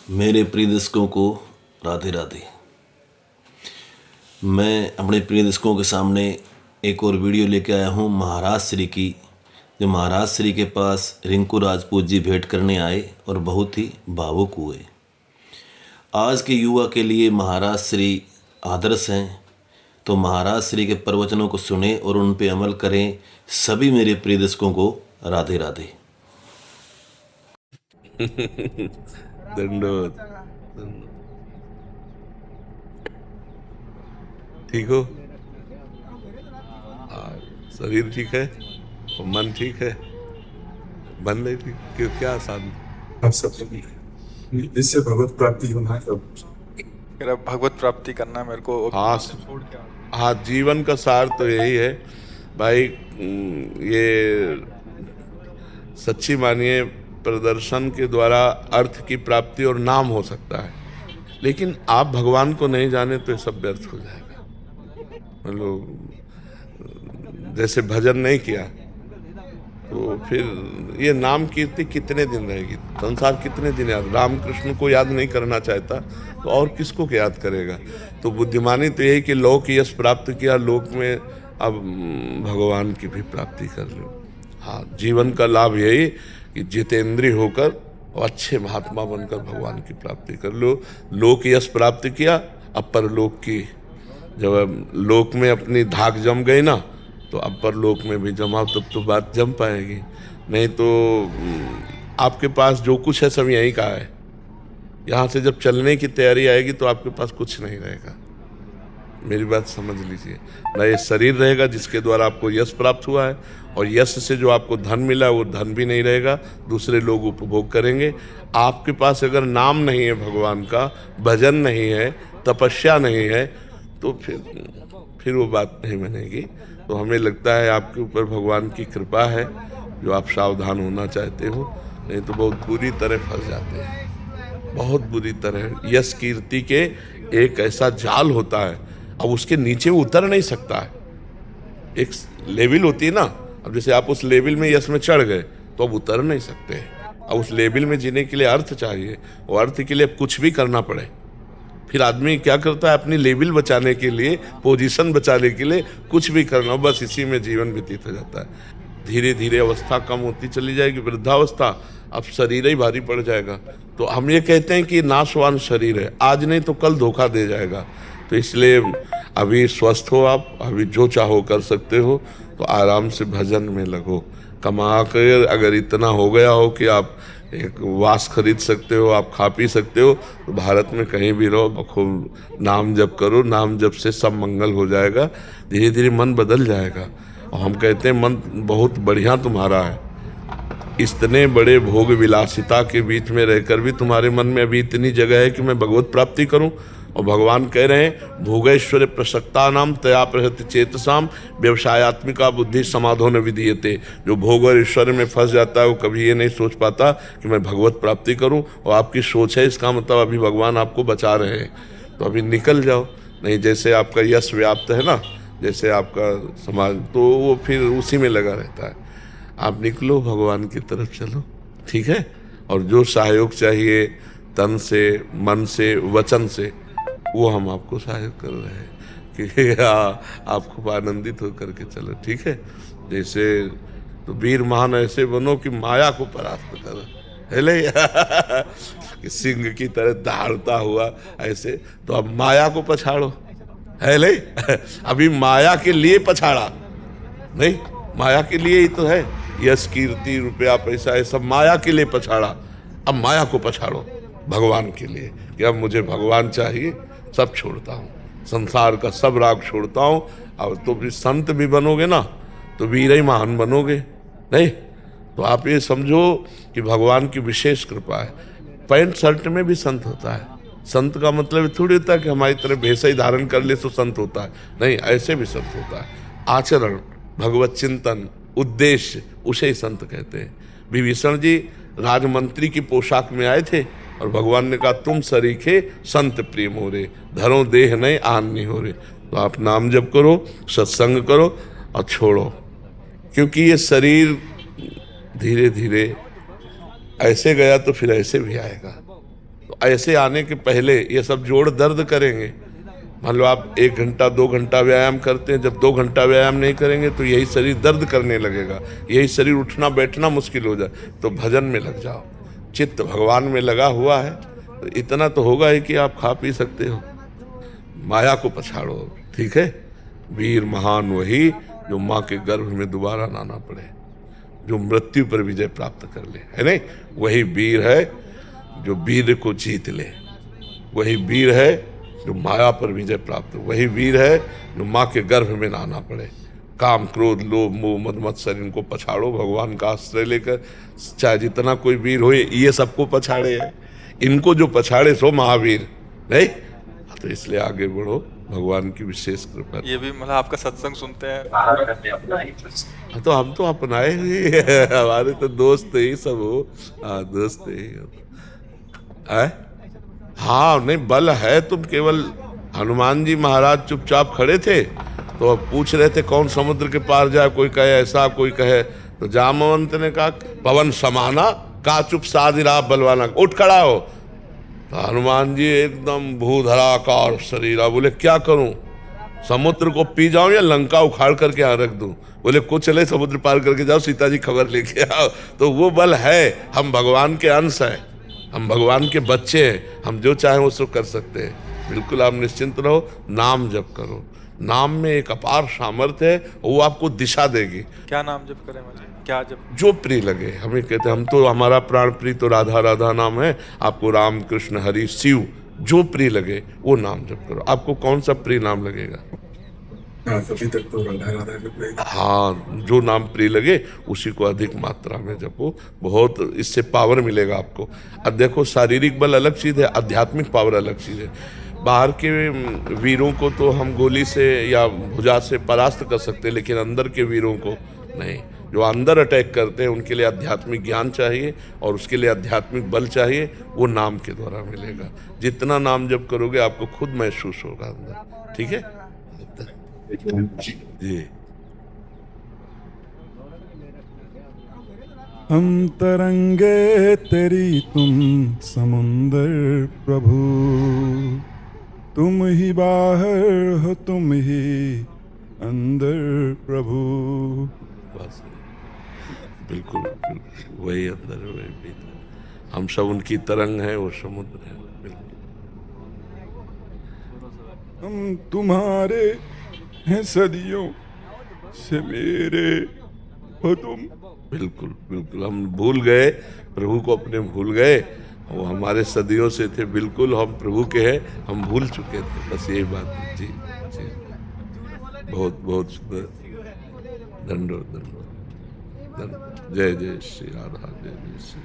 मेरे प्रिय दर्शकों को राधे राधे। मैं अपने प्रिय दर्शकों के सामने एक और वीडियो लेके आया हूँ महाराज श्री की, जो महाराज श्री के पास रिंकू राजपूत जी भेंट करने आए और बहुत ही भावुक हुए। आज के युवा के लिए महाराज श्री आदर्श हैं, तो महाराज श्री के प्रवचनों को सुने और उन पे अमल करें। सभी मेरे प्रिय दर्शकों को राधे राधे। दंडोत। ठीक हो? शरीर ठीक है और मन ठीक है, बन रही थी क्या आसान? आप सब इससे भगवत प्राप्ति होना है। तब मेरा भगवत प्राप्ति करना है मेरे को। हाँ, जीवन का सार तो यही है भाई। ये सच्ची मानिए, प्रदर्शन के द्वारा अर्थ की प्राप्ति और नाम हो सकता है, लेकिन आप भगवान को नहीं जाने तो ये सब व्यर्थ हो जाएगा। मतलब जैसे भजन नहीं किया तो फिर ये नाम कीर्ति कितने दिन रहेगी? संसार कितने दिन याद? रामकृष्ण को याद नहीं करना चाहता तो और किसको याद करेगा? तो बुद्धिमानी तो यही कि लोक यश प्राप्त किया, लोक में अब भगवान की भी प्राप्ति कर लो। हाँ, जीवन का लाभ यही कि जितेंद्रिय होकर और अच्छे महात्मा बनकर भगवान की प्राप्ति कर लो। लोक यश प्राप्त किया, अब परलोक की, जब लोक में अपनी धाक जम गई ना, तो अब परलोक में भी जमाओ, तब तो बात जम पाएगी। नहीं तो आपके पास जो कुछ है सब यहीं का है। यहाँ से जब चलने की तैयारी आएगी तो आपके पास कुछ नहीं रहेगा। मेरी बात समझ लीजिए ना, ये शरीर रहेगा जिसके द्वारा आपको यश प्राप्त हुआ है, और यश से जो आपको धन मिला वो धन भी नहीं रहेगा, दूसरे लोग उपभोग करेंगे। आपके पास अगर नाम नहीं है भगवान का, भजन नहीं है, तपस्या नहीं है, तो फिर वो बात नहीं बनेगी। तो हमें लगता है आपके ऊपर भगवान की कृपा है जो आप सावधान होना चाहते हो, नहीं तो बहुत बुरी तरह फंस जाते हैं, बहुत बुरी तरह। यश कीर्ति के एक ऐसा जाल होता है, अब उसके नीचे वो उतर नहीं सकता है। एक लेवल होती है ना, अब जैसे आप उस लेवल में यश में चढ़ गए तो अब उतर नहीं सकते। अब उस लेवल में जीने के लिए अर्थ चाहिए, और अर्थ के लिए अब कुछ भी करना पड़े। फिर आदमी क्या करता है? अपनी लेवल बचाने के लिए, पोजीशन बचाने के लिए कुछ भी करना, बस इसी में जीवन व्यतीत हो जाता है। धीरे धीरे अवस्था कम होती चली जाएगी, वृद्धावस्था, अब शरीर ही भारी पड़ जाएगा। तो हम ये कहते हैं कि नाशवान शरीर है, आज नहीं तो कल धोखा दे जाएगा। तो इसलिए अभी स्वस्थ हो आप, अभी जो चाहो कर सकते हो, तो आराम से भजन में लगो। कमा कर अगर इतना हो गया हो कि आप एक वास खरीद सकते हो, आप खा पी सकते हो, तो भारत में कहीं भी रहो, खूब नाम जप करो। नाम जप से सब मंगल हो जाएगा, धीरे धीरे मन बदल जाएगा। और हम कहते हैं मन बहुत बढ़िया तुम्हारा है, इतने बड़े भोग विलासिता के बीच में रहकर भी तुम्हारे मन में अभी इतनी जगह है कि मैं भगवत प्राप्ति करूं। और भगवान कह रहे हैं, भोगैश्वर्य प्रसक्ता नाम तया प्रहृत चेतसाम व्यवसायत्मिका बुद्धि समाधो न विधीयते। जो भोग और ईश्वर में फंस जाता है वो कभी ये नहीं सोच पाता कि मैं भगवत प्राप्ति करूं। और आपकी सोच है, इसका मतलब अभी भगवान आपको बचा रहे हैं, तो अभी निकल जाओ। नहीं, जैसे आपका यश व्याप्त है ना, जैसे आपका समाज, तो वो फिर उसी में लगा रहता है। आप निकलो, भगवान की तरफ चलो, ठीक है। और जो सहयोग चाहिए तन से, मन से, वचन से, वो हम आपको सहयोग कर रहे हैं कि आप खूब आनंदित होकर के चलो, ठीक है। जैसे तो वीर महान ऐसे बनो कि माया को परास्त करो, है ले कि सिंह की तरह दहाड़ता हुआ ऐसे। तो अब माया को पछाड़ो, है ले अभी माया के लिए पछाड़ा नहीं, माया के लिए ही तो है। यश कीर्ति रुपया पैसा ये सब माया के लिए पछाड़ा, अब माया को पछाड़ो भगवान के लिए कि अब मुझे भगवान चाहिए, सब छोड़ता हूँ, संसार का सब राग छोड़ता हूँ। अब तो भी संत भी बनोगे ना तो वीर ही महान बनोगे। नहीं तो आप ये समझो कि भगवान की विशेष कृपा है। पैंट शर्ट में भी संत होता है। संत का मतलब थोड़ी होता है कि हमारी तरह भेष ही धारण कर ले तो संत होता है, नहीं, ऐसे भी संत होता है। आचरण, भगवत चिंतन, उद्देश्य, उसे ही संत कहते हैं। विभीषण जी राजमंत्री की पोशाक में आए थे और भगवान ने कहा, तुम सरीखे संत प्रेम हो रे, धरो देह नहीं आन नहीं हो रे। तो आप नाम जप करो, सत्संग करो और छोड़ो, क्योंकि ये शरीर धीरे धीरे ऐसे गया तो फिर ऐसे भी आएगा। तो ऐसे आने के पहले ये सब जोड़ दर्द करेंगे। मान लो आप 1 घंटा 2 घंटा व्यायाम करते हैं, जब 2 घंटा व्यायाम नहीं करेंगे तो यही शरीर दर्द करने लगेगा, यही शरीर उठना बैठना मुश्किल हो जाए। तो भजन में लग जाओ, चित्त भगवान में लगा हुआ है तो इतना तो होगा ही कि आप खा पी सकते हो। माया को पछाड़ो, ठीक है। वीर महान वही जो माँ के गर्भ में दोबारा ना आना पड़े, जो मृत्यु पर विजय प्राप्त कर ले, है नहीं। वही वीर है जो वीर को जीत ले, वही वीर है जो माया पर विजय प्राप्त हो, वही वीर है जो माँ के गर्भ में ना आना पड़े। काम क्रोध लोभ मोह मद मत्सर इनको पछाड़ो, भगवान का आश्रय लेकर। चाहे जितना कोई वीर हो, ये सबको पछाड़े है, इनको जो पछाड़े सो महावीर, नहीं। तो इसलिए आगे बढ़ो, भगवान की विशेष कृपा। ये भी मतलब आपका सत्संग सुनते हैं? तो हम तो अपनाए ही हमारे तो दोस्त ही सब हो। हाँ, दोस्त ही है। हाँ, नहीं बल है। तुम केवल हनुमान जी महाराज चुपचाप खड़े थे तो अब पूछ रहे थे कौन समुद्र के पार जाए, कोई कहे ऐसा कोई कहे, तो जामवंत ने कहा पवन समाना का चुप साधिरा बलवाना, उठ खड़ा हो। तो हनुमान जी एकदम भूधराकार शरीर, बोले क्या करूं, समुद्र को पी जाऊं या लंका उखाड़ करके यहाँ रख दूं। बोले कुछ चले, समुद्र पार करके जाओ, सीता जी खबर लेके आओ। तो वो बल है, हम भगवान के अंश हैं, हम भगवान के बच्चे हैं, हम जो चाहें वो सब कर सकते हैं। बिल्कुल आप निश्चिंत रहो, नाम जप करो, नाम में एक अपार सामर्थ्य है, वो आपको दिशा देगी। क्या नाम जप करें मुझे, क्या जप? जो प्रिय लगे। हमें कहते हैं हम तो, हमारा प्राण प्रिय तो राधा राधा नाम है, आपको राम कृष्ण हरि शिव जो प्रिय लगे वो नाम जप करो। आपको कौन सा प्रिय नाम लगेगा? हाँ, अभी तक तो राधा राधा के प्रिय। हाँ, जो नाम प्रिय लगे उसी को अधिक मात्रा में जपो, बहुत इससे पावर मिलेगा आपको। अब देखो, शारीरिक बल अलग चीज़ है, आध्यात्मिक पावर अलग चीज़ है। बाहर के वीरों को तो हम गोली से या भुजा से परास्त कर सकते हैं, लेकिन अंदर के वीरों को नहीं। जो अंदर अटैक करते हैं उनके लिए आध्यात्मिक ज्ञान चाहिए और उसके लिए आध्यात्मिक बल चाहिए, वो नाम के द्वारा मिलेगा। जितना नाम जप करोगे आपको खुद महसूस होगा अंदर, ठीक है जी। हम तरंगे तेरी तुम समुंदर प्रभु, तुम ही बाहर हो तुम ही अंदर प्रभु। बस बिल्कुल बिल्कुल वही अंदर है, वही भीतर। हम सब उनकी तरंग है, वो समुद्र है। बिल्कुल हम तुम्हारे हैं सदियों से मेरे हो तुम। बिल्कुल बिल्कुल हम भूल गए, प्रभु को अपने भूल गए, वो हमारे सदियों से थे। बिल्कुल हम प्रभु के हैं, हम भूल चुके थे, बस यही बात है। जी जी, बहुत बहुत सुंदर। दंडो दंडो दंडो। जय जय श्री राधा, जय जय श्री।